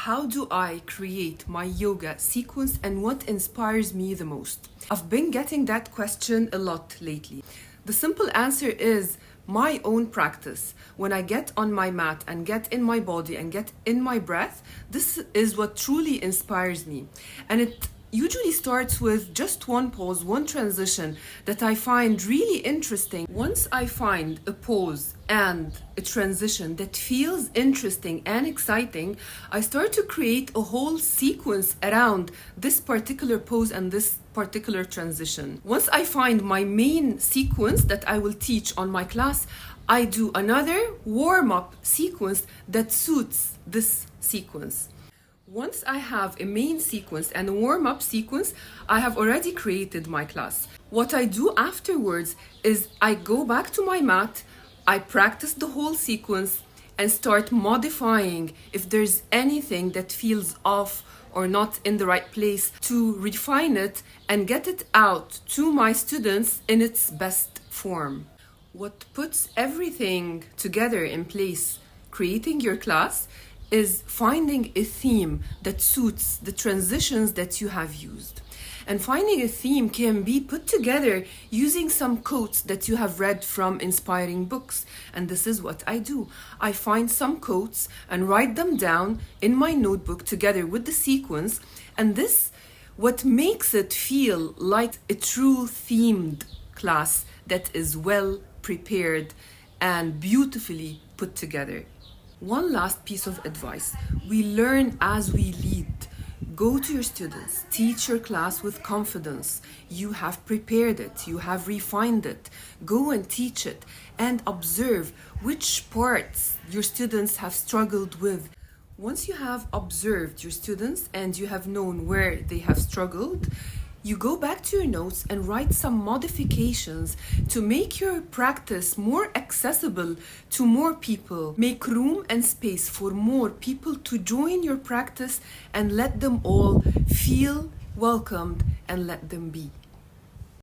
how do I create my yoga sequence and what inspires me the most? I've been getting that question a lot lately. The simple answer is my own practice. When I get on my mat and get in my body and get in my breath, this is what truly inspires me. And it usually starts with just one pose, one transition that I find really interesting. Once I find a pose and a transition that feels interesting and exciting, I start to create a whole sequence around this particular pose and this particular transition. Once I find my main sequence that I will teach on my class, I do another warm-up sequence that suits this sequence. Once I have a main sequence and a warm-up sequence, I have already created my class. What I do afterwards is I go back to my mat, I practice the whole sequence and start modifying if there's anything that feels off or not in the right place to refine it and get it out to my students in its best form. What puts everything together in place, creating your class, is finding a theme that suits the transitions that you have used. And finding a theme can be put together using some quotes that you have read from inspiring books. And this is what I do. I find some quotes and write them down in my notebook together with the sequence. And this, what makes it feel like a true themed class that is well prepared and beautifully put together. One last piece of advice. We learn as we lead. Go to your students, teach your class with confidence. You have prepared it, you have refined it. Go and teach it and observe which parts your students have struggled with. Once you have observed your students and you have known where they have struggled, you go back to your notes and write some modifications to make your practice more accessible to more people. Make room and space for more people to join your practice and let them all feel welcomed and let them be.